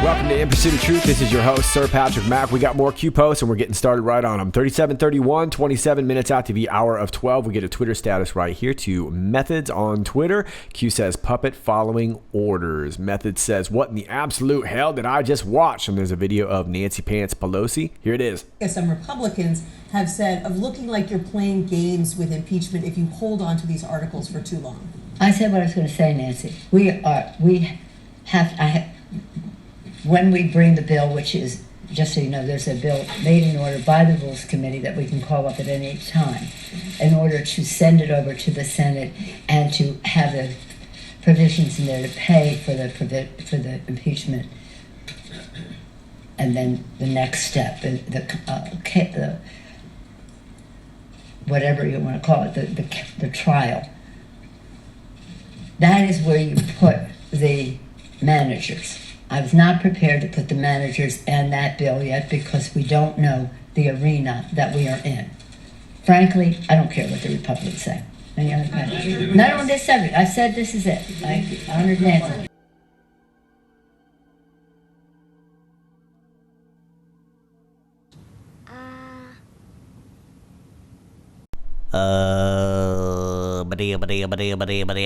Welcome to In Pursuit of Truth. This is your host, Sir Patrick Mack. We got more Q posts, and we're getting started right on them. 37:31, 27 minutes out to the hour of 12. We get a Twitter status right here to Methods on Twitter. Q says, puppet following orders. Methods says, what in the absolute hell did I just watch? And there's a video of Nancy Pants Pelosi. Here it is. Some Republicans have said of looking like you're playing games with impeachment if you hold on to these articles for too long. I said what I was going to say, Nancy. When we bring the bill, which is, just so you know, there's a bill made in order by the Rules Committee that we can call up at any time in order to send it over to the Senate and to have the provisions in there to pay for the impeachment. And then the next step, the whatever you want to call it, the trial. That is where you put the managers. I was not prepared to put the managers in that bill yet because we don't know the arena that we are in. Frankly, I don't care what the Republicans say. Any other questions? Not on this subject. I said this is it. I honored Nancy.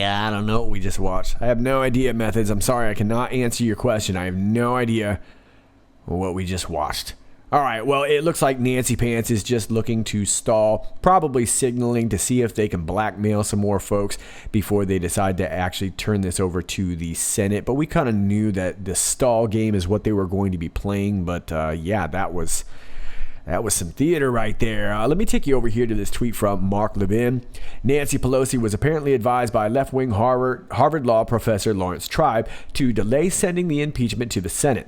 I don't know what we just watched. I have no idea, Methods. I'm sorry, I cannot answer your question. I have no idea what we just watched. All right, well, it looks like Nancy Pants is just looking to stall, probably signaling to see if they can blackmail some more folks before they decide to actually turn this over to the Senate. But we kind of knew that the stall game is what they were going to be playing. But yeah, that was some theater right there. Let me take you over here to this tweet from Mark Levin. Nancy Pelosi was apparently advised by left-wing Harvard Law professor Lawrence Tribe to delay sending the impeachment to the Senate.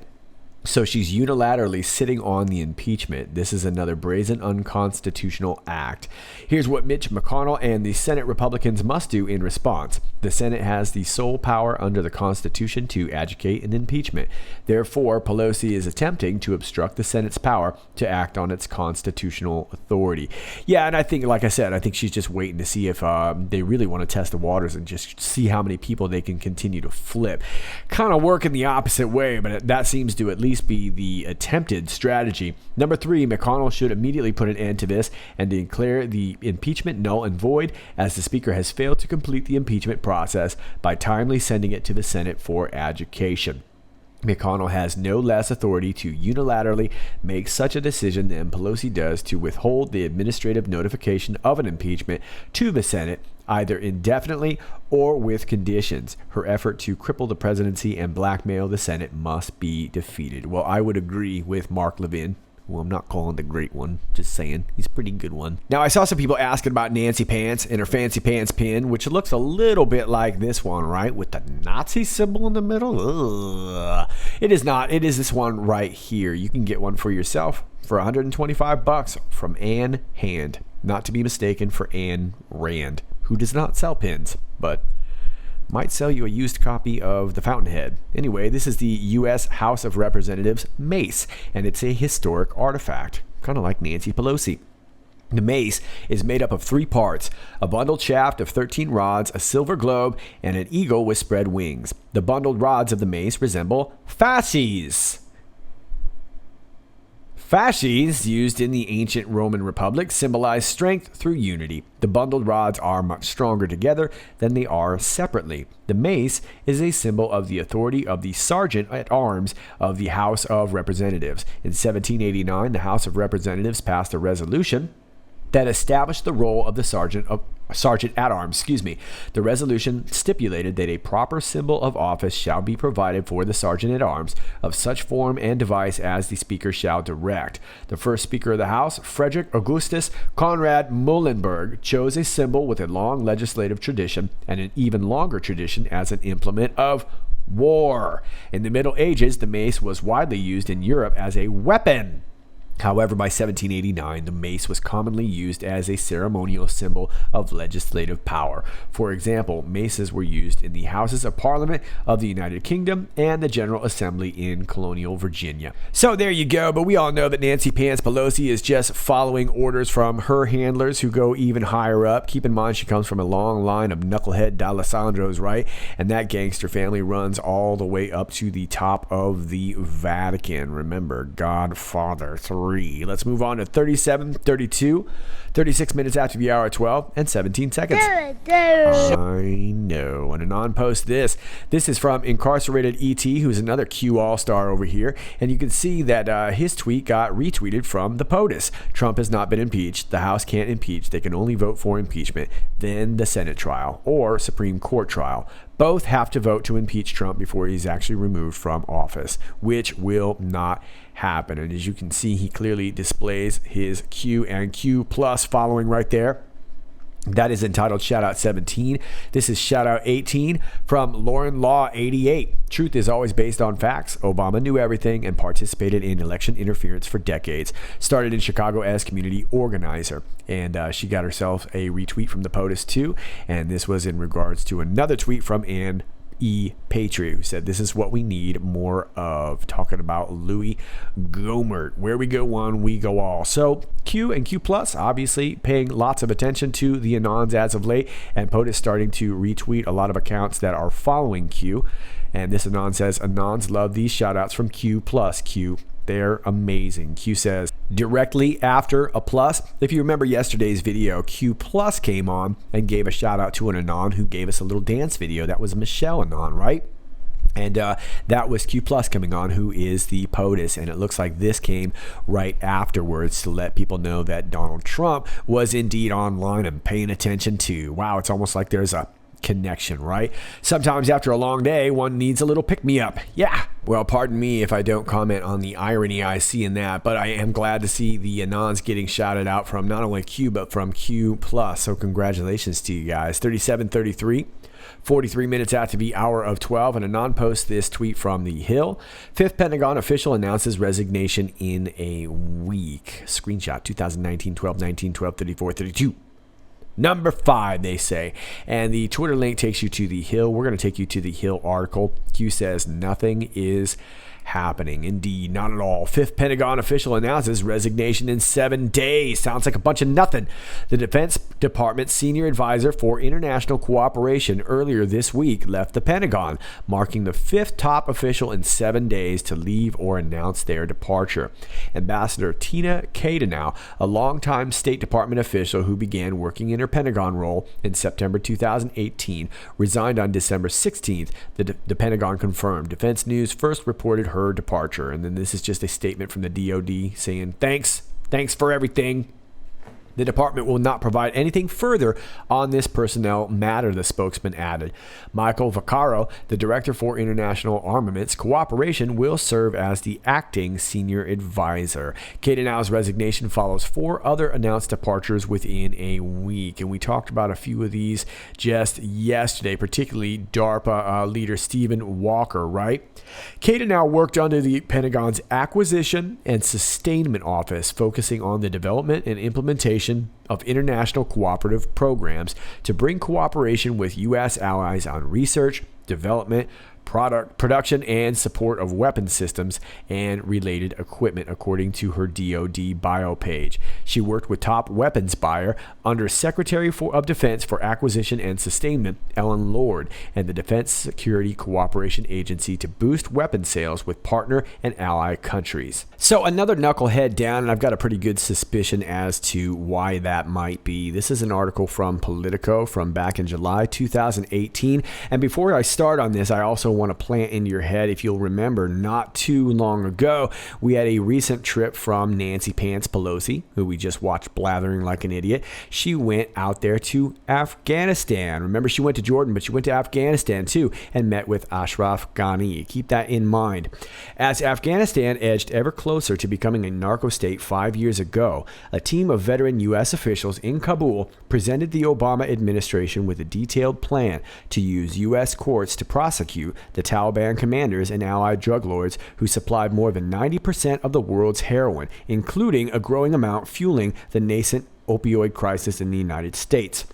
So she's unilaterally sitting on the impeachment. This is another brazen unconstitutional act. Here's what Mitch McConnell and the Senate Republicans must do in response. The Senate has the sole power under the Constitution to adjudicate an impeachment. Therefore, Pelosi is attempting to obstruct the Senate's power to act on its constitutional authority. Yeah, and I think, like I said, I think she's just waiting to see if they really want to test the waters and just see how many people they can continue to flip. Kind of working the opposite way, but that seems to at least be the attempted strategy. Number 3, McConnell should immediately put an end to this and declare the impeachment null and void, as the Speaker has failed to complete the impeachment process by timely sending it to the Senate for adjudication. McConnell has no less authority to unilaterally make such a decision than Pelosi does to withhold the administrative notification of an impeachment to the Senate, either indefinitely or with conditions. Her effort to cripple the presidency and blackmail the Senate must be defeated. Well, I would agree with Mark Levin. Well, I'm not calling the great one, just saying. He's a pretty good one. Now, I saw some people asking about Nancy Pants and her fancy pants pin, which looks a little bit like this one, right? With the Nazi symbol in the middle. Ugh. It is not. It is this one right here. You can get one for yourself for $125 from Ann Hand. Not to be mistaken for Ann Rand, who does not sell pins, but might sell you a used copy of the Fountainhead. Anyway, this is the U.S. House of Representatives mace, and it's a historic artifact, kind of like Nancy Pelosi. The mace is made up of 3 parts: a bundled shaft of 13 rods, a silver globe, and an eagle with spread wings. The bundled rods of the mace resemble fasces. Fasces, used in the ancient Roman Republic, symbolize strength through unity. The bundled rods are much stronger together than they are separately. The mace is a symbol of the authority of the Sergeant at Arms of the House of Representatives. In 1789, the House of Representatives passed a resolution that established the role of the Sergeant at Arms. The resolution stipulated that a proper symbol of office shall be provided for the Sergeant at Arms of such form and device as the Speaker shall direct. The first Speaker of the House, Frederick Augustus Conrad Muhlenberg, chose a symbol with a long legislative tradition and an even longer tradition as an implement of war. In the Middle Ages, the mace was widely used in Europe as a weapon. However, by 1789, the mace was commonly used as a ceremonial symbol of legislative power. For example, maces were used in the Houses of Parliament of the United Kingdom and the General Assembly in colonial Virginia. So there you go, but we all know that Nancy Pants Pelosi is just following orders from her handlers who go even higher up. Keep in mind, she comes from a long line of knucklehead D'Alessandros, right? And that gangster family runs all the way up to the top of the Vatican. Remember, Godfather 3. Let's move on to 37:32, 36 minutes after the hour of 12 and 17 seconds. I know. And Anon posts this. This is from Incarcerated ET, who's another Q all-star over here. And you can see that his tweet got retweeted from the POTUS. Trump has not been impeached. The House can't impeach. They can only vote for impeachment. Then the Senate trial or Supreme Court trial. Both have to vote to impeach Trump before he's actually removed from office, which will not happen. And as you can see, he clearly displays his Q and Q plus following right there. That is entitled Shoutout 17. This is Shoutout 18 from Lauren Law 88. Truth is always based on facts. Obama knew everything and participated in election interference for decades. Started in Chicago as community organizer. And she got herself a retweet from the POTUS too. And this was in regards to another tweet from Ann E. Patriot, who said this is what we need more of, talking about Louis Gohmert. Where we go one, we go all. So Q and Q plus obviously paying lots of attention to the Anons as of late, and POTUS starting to retweet a lot of accounts that are following Q. And this Anon says, Anons love these shoutouts from Q plus Q. They're amazing. Q says, directly after a plus. If you remember yesterday's video, Q plus came on and gave a shout out to an Anon who gave us a little dance video. That was Michelle Anon, right? And that was Q plus coming on, who is the POTUS. And it looks like this came right afterwards to let people know that Donald Trump was indeed online and paying attention to. Wow, it's almost like there's a connection, right? Sometimes after a long day, one needs a little pick-me-up. Yeah. Well, pardon me if I don't comment on the irony I see in that, but I am glad to see the Anons getting shouted out from not only Q, but from Q+. So congratulations to you guys. 37:33. 43 minutes after the hour of 12, and Anon posts this tweet from The Hill. Fifth Pentagon official announces resignation in a week. Screenshot 2019, 12/19, 12/34/32. Number 5, they say. And the Twitter link takes you to The Hill. We're going to take you to The Hill article. Q says nothing is happening. Indeed, not at all. Fifth Pentagon official announces resignation in 7 days. Sounds like a bunch of nothing. The Defense Department's senior advisor for international cooperation earlier this week left the Pentagon, marking the 5th top official in 7 days to leave or announce their departure. Ambassador Tina Kadenow, a longtime State Department official who began working in her Pentagon role in September 2018, resigned on December 16th, the Pentagon confirmed. Defense News first reported her departure, and then this is just a statement from the DoD saying thanks for everything. The department will not provide anything further on this personnel matter, the spokesman added. Michael Vaccaro, the director for international armaments cooperation, will serve as the acting senior advisor. Kadenow's resignation follows 4 other announced departures within a week, and we talked about a few of these just yesterday, particularly DARPA leader Stephen Walker, right? Kadenow worked under the Pentagon's Acquisition and Sustainment Office, focusing on the development and implementation of international cooperative programs to bring cooperation with U.S. allies on research, development, production, and support of weapon systems and related equipment, according to her DoD bio page. She worked with top weapons buyer under Secretary of Defense for Acquisition and Sustainment, Ellen Lord, and the Defense Security Cooperation Agency to boost weapon sales with partner and ally countries. So another knucklehead down, and I've got a pretty good suspicion as to why that might be. This is an article from Politico from back in July 2018. And before I start on this, I also want to plant into your head, if you'll remember, not too long ago, we had a recent trip from Nancy Pants Pelosi, who we just watched blathering like an idiot. She went out there to Afghanistan. Remember, she went to Jordan, but she went to Afghanistan too and met with Ashraf Ghani. Keep that in mind. As Afghanistan edged ever closer to becoming a narco state 5 years ago, a team of veteran U.S. officials officials in Kabul presented the Obama administration with a detailed plan to use U.S. courts to prosecute the Taliban commanders and allied drug lords who supplied more than 90% of the world's heroin, including a growing amount fueling the nascent opioid crisis in the United States.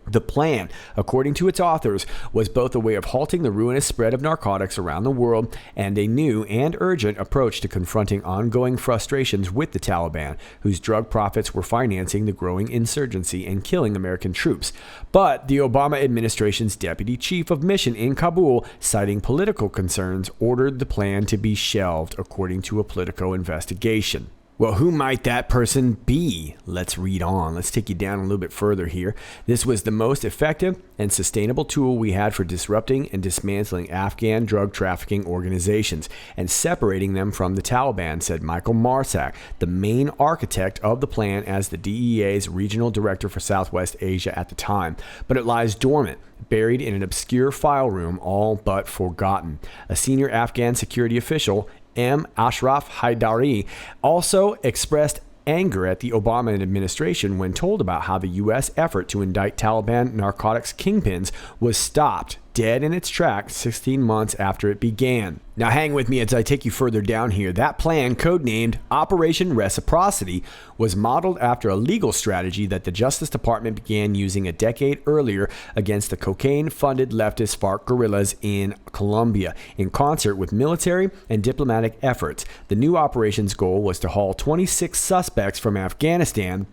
The plan, according to its authors, was both a way of halting the ruinous spread of narcotics around the world and a new and urgent approach to confronting ongoing frustrations with the Taliban, whose drug profits were financing the growing insurgency and killing American troops. But the Obama administration's deputy chief of mission in Kabul, citing political concerns, ordered the plan to be shelved, according to a Politico investigation. Well, who might that person be? Let's read on. Let's take you down a little bit further here. This was the most effective and sustainable tool we had for disrupting and dismantling Afghan drug trafficking organizations and separating them from the Taliban, said Michael Marsak, the main architect of the plan as the DEA's regional director for Southwest Asia at the time. But it lies dormant, buried in an obscure file room, all but forgotten. A senior Afghan security official, M. Ashraf Haidari, also expressed anger at the Obama administration when told about how the U.S. effort to indict Taliban narcotics kingpins was stopped dead in its tracks 16 months after it began. Now hang with me as I take you further down here. That plan, codenamed Operation Reciprocity, was modeled after a legal strategy that the Justice Department began using a decade earlier against the cocaine-funded leftist FARC guerrillas in Colombia, in concert with military and diplomatic efforts. The new operation's goal was to haul 26 suspects from Afghanistan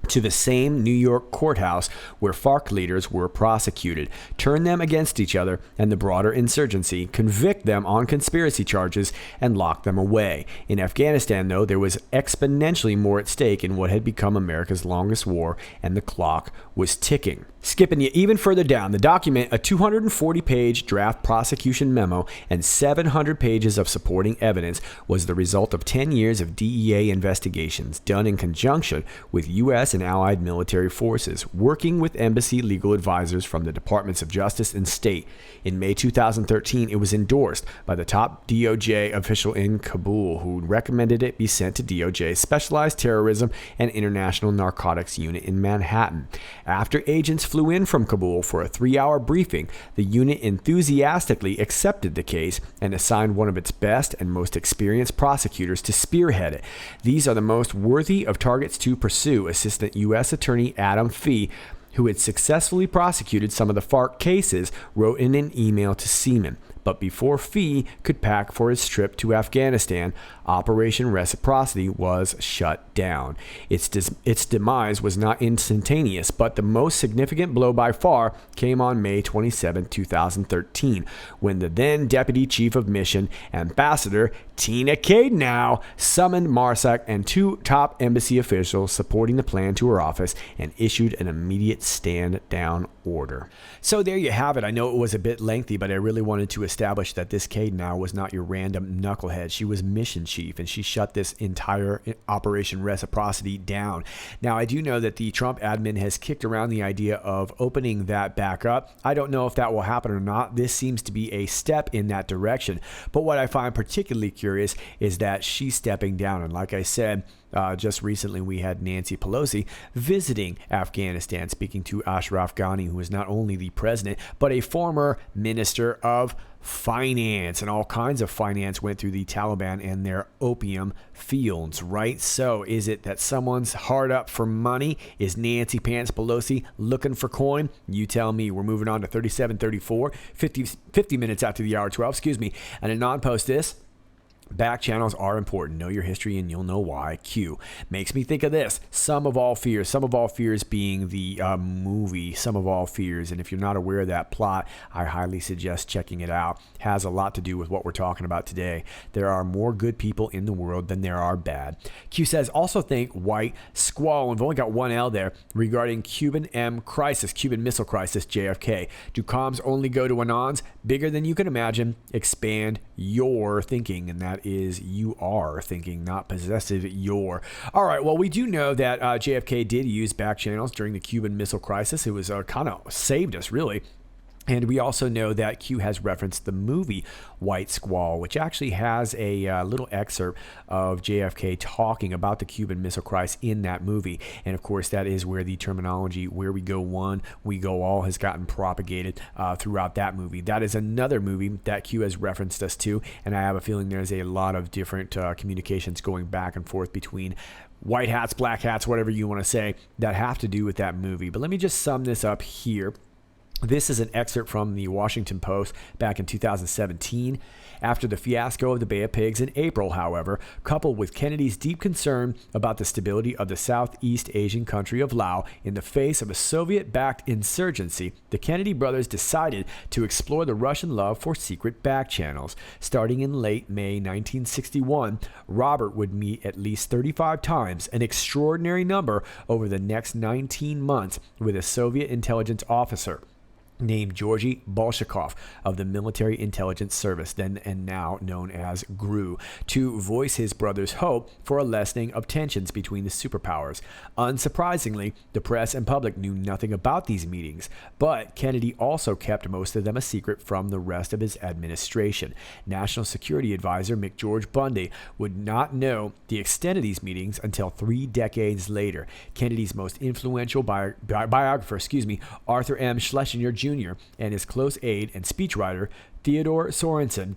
to the same New York courthouse where FARC leaders were prosecuted, turn them against each other and the broader insurgency, convict them on conspiracy charges, and lock them away. In Afghanistan, though, there was exponentially more at stake in what had become America's longest war, and the clock was ticking. Skipping you even further down, the document, a 240-page draft prosecution memo and 700 pages of supporting evidence, was the result of 10 years of DEA investigations done in conjunction with U.S. and allied military forces, working with embassy legal advisors from the Departments of Justice and State. In May 2013, it was endorsed by the top DOJ official in Kabul, who recommended it be sent to DOJ's Specialized Terrorism and International Narcotics Unit in Manhattan. After agents flew in from Kabul for a 3-hour briefing, the unit enthusiastically accepted the case and assigned one of its best and most experienced prosecutors to spearhead it. These are the most worthy of targets to pursue, Assistant U.S. Attorney Adam Fee, who had successfully prosecuted some of the FARC cases, wrote in an email to Seaman. But before Fee could pack for his trip to Afghanistan, Operation Reciprocity was shut down. Its demise was not instantaneous, but the most significant blow by far came on May 27, 2013, when the then Deputy Chief of Mission, Ambassador Tina Caidenow, summoned Marsak and 2 top embassy officials supporting the plan to her office and issued an immediate stand-down order. So there you have it. I know it was a bit lengthy, but I really wanted to establish that this Caidenow was not your random knucklehead. She was mission chief, and she shut this entire Operation Reciprocity down. Now, I do know that the Trump admin has kicked around the idea of opening that back up. I don't know if that will happen or not. This seems to be a step in that direction. But what I find particularly curious is that she's stepping down. And like I said, just recently we had Nancy Pelosi visiting Afghanistan, speaking to Ashraf Ghani, who is not only the president, but a former minister of finance, and all kinds of finance went through the Taliban and their opium fields, right? So is it that someone's hard up for money? Is Nancy Pants Pelosi looking for coin? You tell me. We're moving on to 3734, 50 minutes after the hour 12, and a non-post this. Back channels are important. Know your history and you'll know why. Q. Makes me think of this. Sum of All Fears. Sum of All Fears being the movie Sum of All Fears. And if you're not aware of that plot, I highly suggest checking it out. Has a lot to do with what we're talking about today. There are more good people in the world than there are bad. Q says, also think white squall. We've only got one L there regarding Cuban Missile Crisis, JFK. Do comms only go to anons? Bigger than you can imagine. Expand your thinking. And that is you are thinking, not possessive your. All right, well, we do know that JFK did use back channels during the Cuban Missile Crisis. It was kind of saved us, really. And we also know that Q has referenced the movie White Squall, which actually has a little excerpt of JFK talking about the Cuban Missile Crisis in that movie. And of course, that is where the terminology, where we go one, we go all, has gotten propagated throughout that movie. That is another movie that Q has referenced us to. And I have a feeling there's a lot of different communications going back and forth between white hats, black hats, whatever you want to say, that have to do with that movie. But let me just sum this up here. This is an excerpt from the Washington Post back in 2017. After the fiasco of the Bay of Pigs in April, however, coupled with Kennedy's deep concern about the stability of the Southeast Asian country of Laos in the face of a Soviet-backed insurgency, the Kennedy brothers decided to explore the Russian love for secret back channels. Starting in late May 1961, Robert would meet at least 35 times, an extraordinary number, over the next 19 months with a Soviet intelligence officer named Georgy Bolshakov of the Military Intelligence Service, then and now known as GRU, to voice his brother's hope for a lessening of tensions between the superpowers. Unsurprisingly, the press and public knew nothing about these meetings, but Kennedy also kept most of them a secret from the rest of his administration. National Security Advisor McGeorge Bundy would not know the extent of these meetings until 3 decades later. Kennedy's most influential biographer, Arthur M. Schlesinger Jr., and his close aide and speechwriter Theodore Sorensen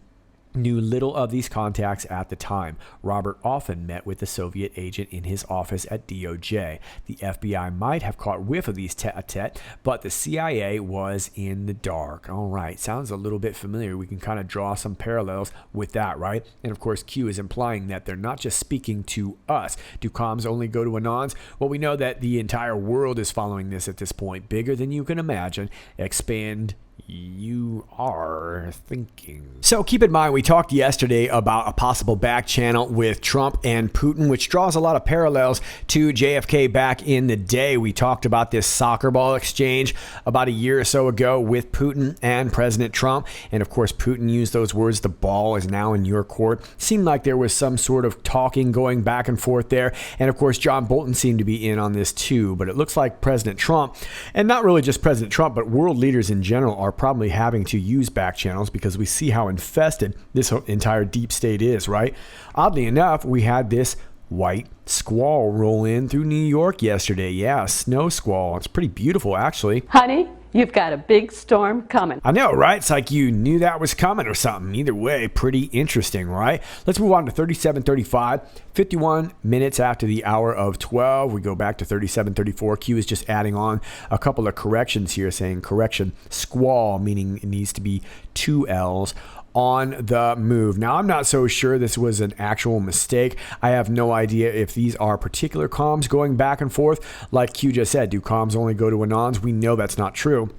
knew little of these contacts at the time. Robert often met with the Soviet agent in his office at DOJ. The FBI might have caught whiff of these tete-a-tete, but the CIA was in the dark. All right, sounds a little bit familiar. We can kind of draw some parallels with that, right? And of course, Q is implying that they're not just speaking to us. Do comms only go to Anons? Well, we know that the entire world is following this at this point. Bigger than you can imagine. Expand you are thinking. So keep in mind, we talked yesterday about a possible back channel with Trump and Putin, which draws a lot of parallels to JFK back in the day. We talked about this soccer ball exchange about a year or so ago with Putin and President Trump. And of course, Putin used those words, the ball is now in your court. Seemed like there was some sort of talking going back and forth there. And of course, John Bolton seemed to be in on this too. But it looks like President Trump, and not really just President Trump, but world leaders in general, are probably having to use back channels because we see how infested this entire deep state is, right? Oddly enough, we had this white squall roll in through New York yesterday. Yeah, a snow squall. It's pretty beautiful, actually. Honey, you've got a big storm coming. I know, right? It's like you knew that was coming or something. Either way, pretty interesting, right? Let's move on to 3735. 51 minutes after the hour of 12. We go back to 3734. Q is just adding on a couple of corrections here, saying correction, squall, meaning it needs to be 2 L's. On the move. Now, I'm not so sure this was an actual mistake. I have no idea if these are particular comms going back and forth. Like Q just said, do comms only go to Anons? We know that's not true.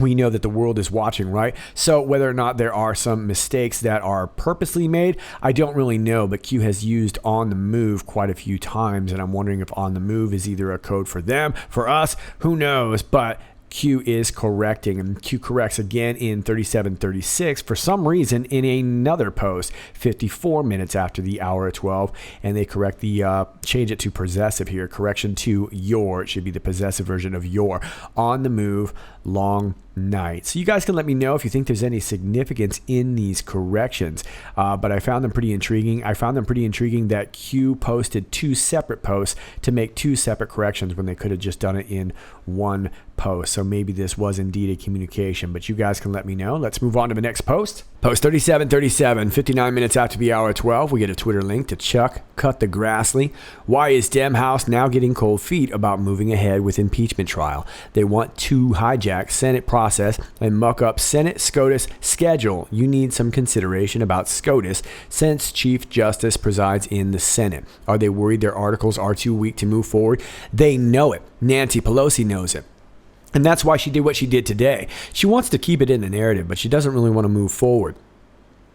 We know that the world is watching, right? So whether or not there are some mistakes that are purposely made, I don't really know, but Q has used on the move quite a few times, and I'm wondering if on the move is either a code for them, for us, who knows, but Q is correcting, and Q corrects again in 3736 for some reason in another post 54 minutes after the hour of 12, and they correct the change it to possessive here. Correction to your. It should be the possessive version of your. On the move, long night. So you guys can let me know if you think there's any significance in these corrections, but I found them pretty intriguing. I found them pretty intriguing that Q posted 2 separate posts to make 2 separate corrections when they could have just done it in one post. So maybe this was indeed a communication, but you guys can let me know. Let's move on to the next post. Post 3737, 59 minutes after the hour of 12, we get a Twitter link to Chuck Cut the Grassley. Why is Dem House now getting cold feet about moving ahead with impeachment trial? They want to hijack Senate process and muck up Senate SCOTUS schedule. You need some consideration about SCOTUS since Chief Justice presides in the Senate. Are they worried their articles are too weak to move forward? They know it. Nancy Pelosi knows it. And that's why she did what she did today. She wants to keep it in the narrative, but she doesn't really want to move forward.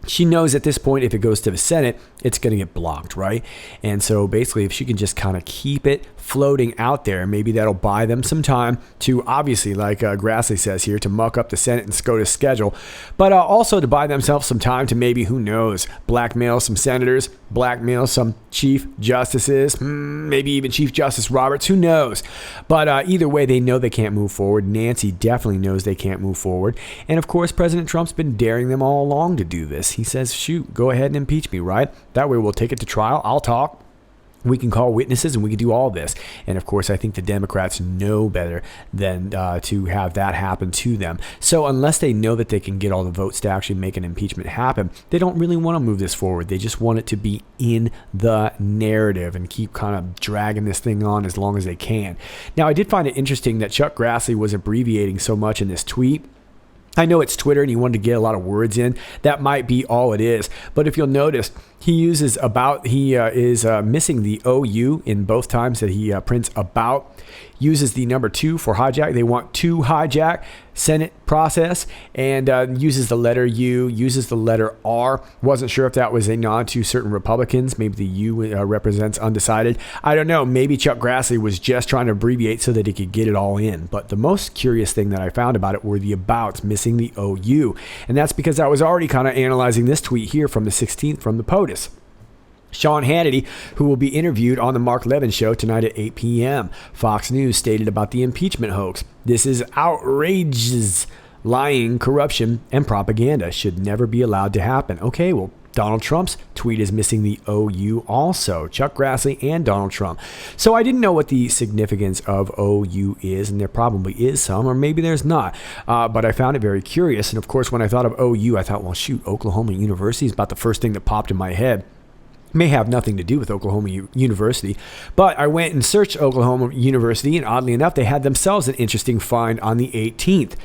she knows at this point, if it goes to the Senate, it's going to get blocked, right? And so basically, if she can just kind of keep it floating out there, maybe that'll buy them some time to, obviously, like Grassley says here, to muck up the Senate and SCOTUS schedule, but also to buy themselves some time to maybe, who knows, blackmail some senators, blackmail some chief justices, maybe even Chief Justice Roberts, who knows? But either way, they know they can't move forward. Nancy definitely knows they can't move forward. And of course, President Trump's been daring them all along to do this. He says, shoot, go ahead and impeach me, right? That way we'll take it to trial. I'll talk. We can call witnesses and we can do all this. And of course, I think the Democrats know better than to have that happen to them. So unless they know that they can get all the votes to actually make an impeachment happen, they don't really want to move this forward. They just want it to be in the narrative and keep kind of dragging this thing on as long as they can. Now, I did find it interesting that Chuck Grassley was abbreviating so much in this tweet. I know it's Twitter and he wanted to get a lot of words in. That might be all it is. But if you'll notice, he uses about, he is missing the OU in both times that he prints about. Uses the number 2 for hijack. They want to hijack Senate process, and uses the letter U, uses the letter R. Wasn't sure if that was a nod to certain Republicans. Maybe the U represents undecided. I don't know. Maybe Chuck Grassley was just trying to abbreviate so that he could get it all in. But the most curious thing that I found about it were the abouts missing the OU. And that's because I was already kind of analyzing this tweet here from the 16th from the POTUS. Sean Hannity, who will be interviewed on the Mark Levin Show tonight at 8 p.m. Fox News stated about the impeachment hoax. This is outrageous. Lying, corruption, and propaganda should never be allowed to happen. Okay, well, Donald Trump's tweet is missing the OU also. Chuck Grassley and Donald Trump. So I didn't know what the significance of OU is, and there probably is some, or maybe there's not. But I found it very curious. And of course, when I thought of OU, I thought, well, shoot, Oklahoma University is about the first thing that popped in my head. May have nothing to do with Oklahoma University, but I went and searched Oklahoma University, and oddly enough, they had themselves an interesting find on the 18th.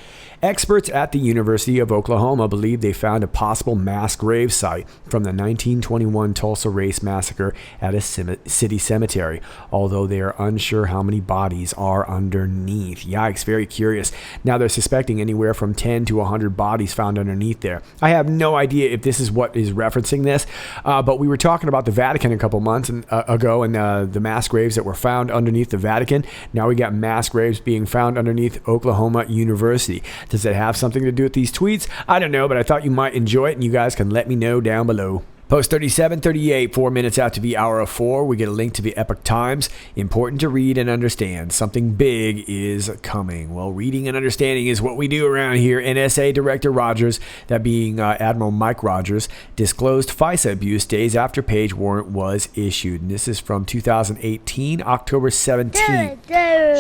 Experts at the University of Oklahoma believe they found a possible mass grave site from the 1921 Tulsa Race Massacre at a city cemetery, although they are unsure how many bodies are underneath. Yikes, very curious. Now they're suspecting anywhere from 10 to 100 bodies found underneath there. I have no idea if this is what is referencing this, but we were talking about the Vatican a couple months ago and the mass graves that were found underneath the Vatican. Now we got mass graves being found underneath Oklahoma University. Does it have something to do with these tweets? I don't know, but I thought you might enjoy it, and you guys can let me know down below. Post 3738, 4 minutes after the hour of 4, we get a link to the Epoch Times. Important to read and understand. Something big is coming. Well, reading and understanding is what we do around here. NSA Director Rogers, that being Admiral Mike Rogers, disclosed FISA abuse days after page warrant was issued. And this is from 2018, October 17th.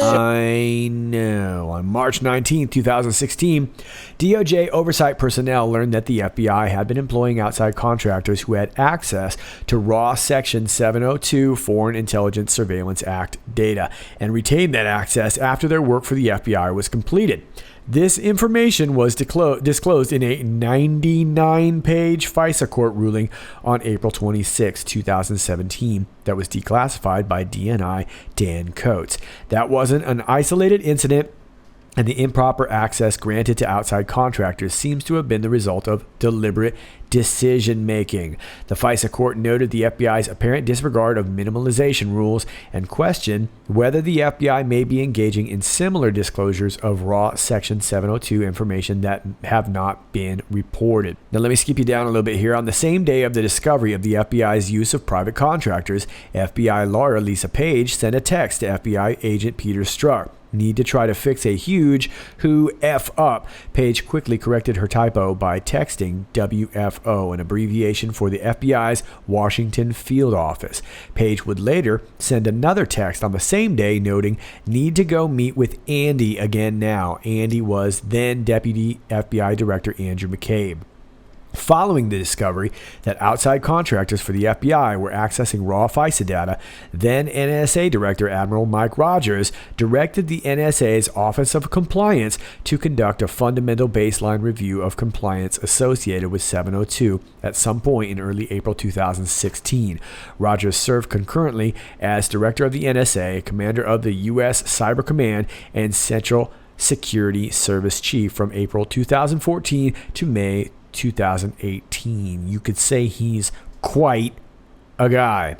I know. On March 19th, 2016, DOJ oversight personnel learned that the FBI had been employing outside contractors who had access to raw Section 702 Foreign Intelligence Surveillance Act data and retained that access after their work for the FBI was completed. This information was disclosed in a 99-page FISA court ruling on April 26, 2017 that was declassified by DNI Dan Coates. That wasn't an isolated incident, and the improper access granted to outside contractors seems to have been the result of deliberate decision-making. The FISA court noted the FBI's apparent disregard of minimalization rules and questioned whether the FBI may be engaging in similar disclosures of raw Section 702 information that have not been reported. Now, let me skip you down a little bit here. On the same day of the discovery of the FBI's use of private contractors, FBI lawyer Lisa Page sent a text to FBI agent Peter Strzok. Need to try to fix a huge who F up. Page quickly corrected her typo by texting WFO, an abbreviation for the FBI's Washington field office. Page would later send another text on the same day noting, need to go meet with Andy again now. Andy was then Deputy FBI Director Andrew McCabe. Following the discovery that outside contractors for the FBI were accessing raw FISA data, then NSA Director Admiral Mike Rogers directed the NSA's Office of Compliance to conduct a fundamental baseline review of compliance associated with 702 at some point in early April 2016. Rogers served concurrently as Director of the NSA, Commander of the U.S. Cyber Command, and Central Security Service Chief from April 2014 to May 2018. You could say he's quite a guy,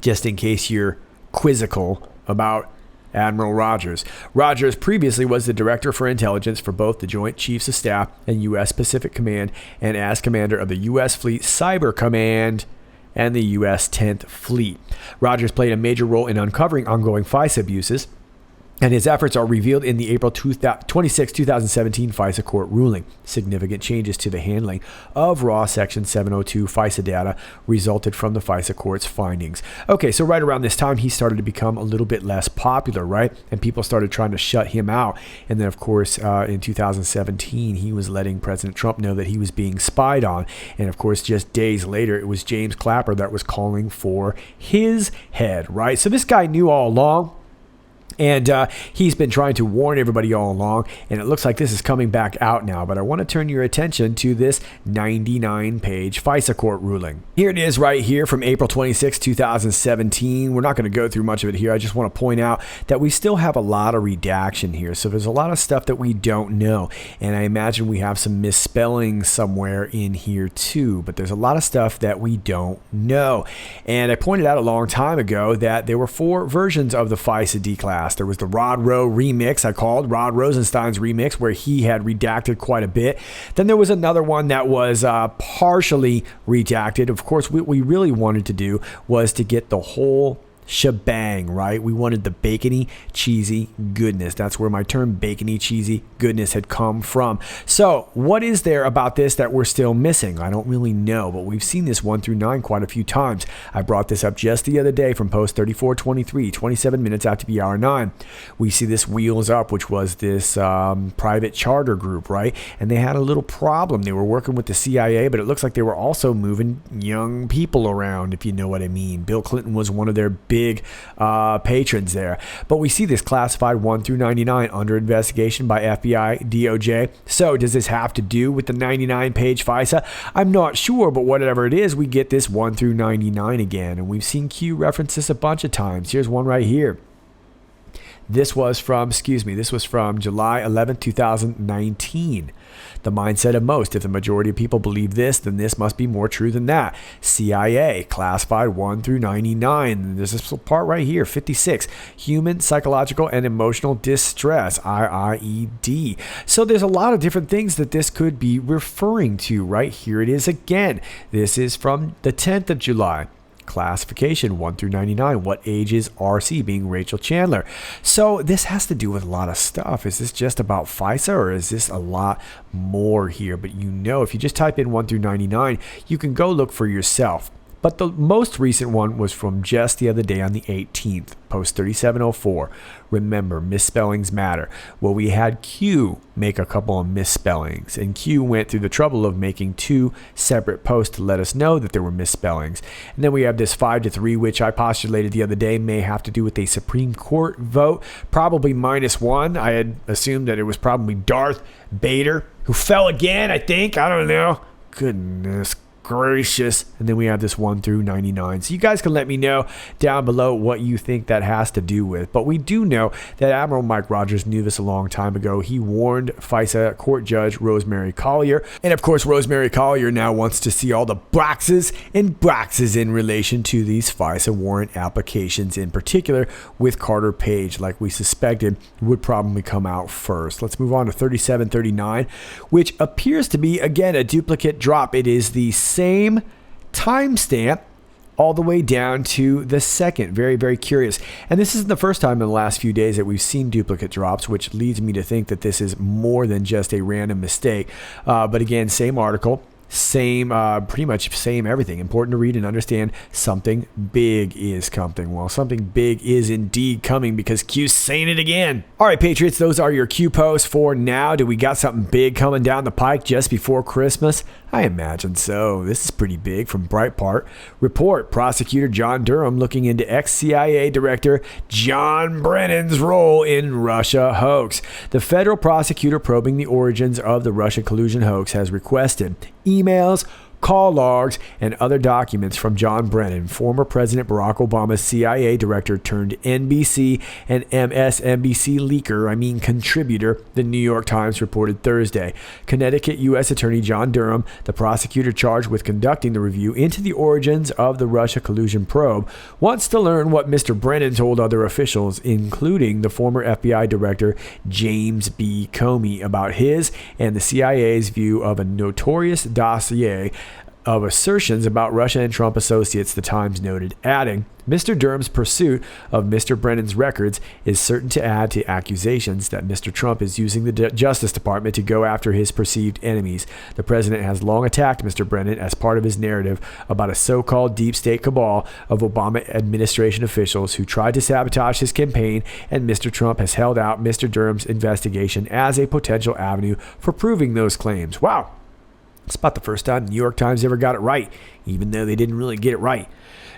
just in case you're quizzical about Admiral Rogers. Rogers previously was the Director for Intelligence for both the Joint Chiefs of Staff and U.S. Pacific Command, and as Commander of the U.S. Fleet Cyber Command and the U.S. 10th Fleet. Rogers played a major role in uncovering ongoing FISA abuses, and his efforts are revealed in the April 26, 2017 FISA court ruling. Significant changes to the handling of raw Section 702 FISA data resulted from the FISA court's findings. Okay, so right around this time, he started to become a little bit less popular, right? And people started trying to shut him out. And then, of course, in 2017, he was letting President Trump know that he was being spied on. And, of course, just days later, it was James Clapper that was calling for his head, right? So this guy knew all along. And he's been trying to warn everybody all along, and it looks like this is coming back out now. But I want to turn your attention to this 99-page FISA court ruling. Here it is right here from April 26, 2017. We're not going to go through much of it here. I just want to point out that we still have a lot of redaction here. So there's a lot of stuff that we don't know. And I imagine we have some misspelling somewhere in here too. But there's a lot of stuff that we don't know. And I pointed out a long time ago that there were 4 versions of the FISA D-class. There was the Rod Rowe remix, I called Rod Rosenstein's remix, where he had redacted quite a bit. Then there was another one that was partially redacted. Of course, what we really wanted to do was to get the whole shebang, right? We wanted the bacony, cheesy goodness. That's where my term bacony, cheesy goodness had come from. So what is there about this that we're still missing? I don't really know, but we've seen this 1 through 9 quite a few times. I brought this up just the other day from post 3423, 27 minutes after the hour 9. We see this Wheels Up, which was this private charter group, right? And they had a little problem. They were working with the CIA, but it looks like they were also moving young people around, if you know what I mean. Bill Clinton was one of their big patrons there. But we see this classified 1 through 99 under investigation by FBI, DOJ. So does this have to do with the 99-page FISA? I'm not sure, but whatever it is, we get this 1 through 99 again. And we've seen Q reference this a bunch of times. Here's one right here. This was from July 11, 2019. The mindset of most. If the majority of people believe this, then this must be more true than that. CIA, classified 1 through 99. There's this part right here, 56. Human, psychological, and emotional distress, IIED. So there's a lot of different things that this could be referring to. Right here it is again. This is from the 10th of July. Classification 1 through 99. What age is RC, being Rachel Chandler? So this has to do with a lot of stuff. Is this just about FISA, or is this a lot more here? But you know, if you just type in 1 through 99, you can go look for yourself. But the most recent one was from just the other day on the 18th, post 3704. Remember, misspellings matter. Well, we had Q make a couple of misspellings, and Q went through the trouble of making 2 separate posts to let us know that there were misspellings. And then we have this 5-3, which I postulated the other day may have to do with a Supreme Court vote, probably -1. I had assumed that it was probably Darth Vader, who fell again, I think. I don't know. Goodness gracious. And then we have this 1 through 99. So you guys can let me know down below what you think that has to do with. But we do know that Admiral Mike Rogers knew this a long time ago. He warned FISA court judge Rosemary Collyer. And of course, Rosemary Collyer now wants to see all the boxes and boxes in relation to these FISA warrant applications, in particular with Carter Page, like we suspected would probably come out first. Let's move on to 3739, which appears to be, again, a duplicate drop. It is the same timestamp all the way down to the second. Very, very curious. And this isn't the first time in the last few days that we've seen duplicate drops, which leads me to think that this is more than just a random mistake. But again, same article, same, pretty much same everything. Important to read and understand. Something big is coming. Well, something big is indeed coming because Q's saying it again. All right, Patriots, those are your Q posts for now. Do we got something big coming down the pike just before Christmas? I imagine so. This is pretty big from Breitbart. Report, prosecutor John Durham looking into ex-CIA director John Brennan's role in Russia hoax. The federal prosecutor probing the origins of the Russia collusion hoax has requested emails, call logs, and other documents from John Brennan, former President Barack Obama's CIA director turned NBC and MSNBC contributor, the New York Times reported Thursday. Connecticut U.S. Attorney John Durham, the prosecutor charged with conducting the review into the origins of the Russia collusion probe, wants to learn what Mr. Brennan told other officials, including the former FBI director James B. Comey, about his and the CIA's view of a notorious dossier of assertions about Russia and Trump associates, the Times noted, adding, Mr. Durham's pursuit of Mr. Brennan's records is certain to add to accusations that Mr. Trump is using the Justice Department to go after his perceived enemies. The president has long attacked Mr. Brennan as part of his narrative about a so-called deep state cabal of Obama administration officials who tried to sabotage his campaign, and Mr. Trump has held out Mr. Durham's investigation as a potential avenue for proving those claims. Wow. It's about the first time the New York Times ever got it right, even though they didn't really get it right.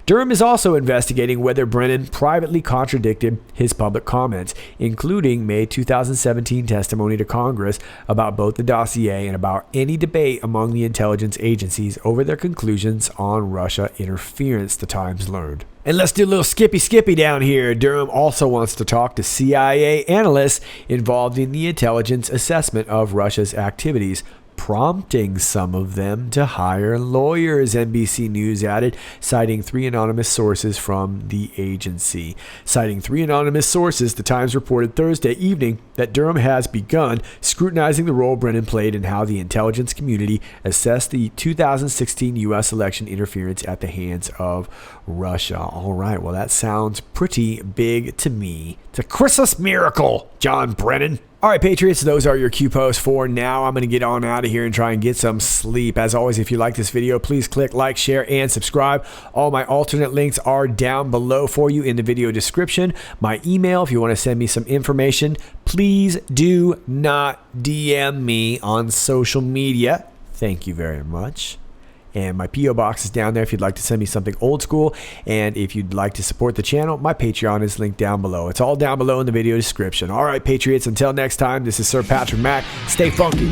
Durham is also investigating whether Brennan privately contradicted his public comments, including May 2017 testimony to Congress about both the dossier and about any debate among the intelligence agencies over their conclusions on Russia interference, the Times learned. And let's do a little skippy down here. Durham also wants to talk to CIA analysts involved in the intelligence assessment of Russia's activities, prompting some of them to hire lawyers, NBC News added, citing 3 anonymous sources from the agency. Citing 3 anonymous sources, the Times reported Thursday evening that Durham has begun scrutinizing the role Brennan played in how the intelligence community assessed the 2016 U.S. election interference at the hands of Russia. All right, well, that sounds pretty big to me. It's a Christmas miracle, John Brennan. All right, Patriots, those are your Q posts for now. I'm going to get on out of here and try and get some sleep. As always, if you like this video, please click like, share, and subscribe. All my alternate links are down below for you in the video description. My email, if you want to send me some information, please do not DM me on social media. Thank you very much. And my P.O. box is down there if you'd like to send me something old school. And if you'd like to support the channel, my Patreon is linked down below. It's all down below in the video description. All right, Patriots, until next time, this is Sir Patrick Mack. Stay funky.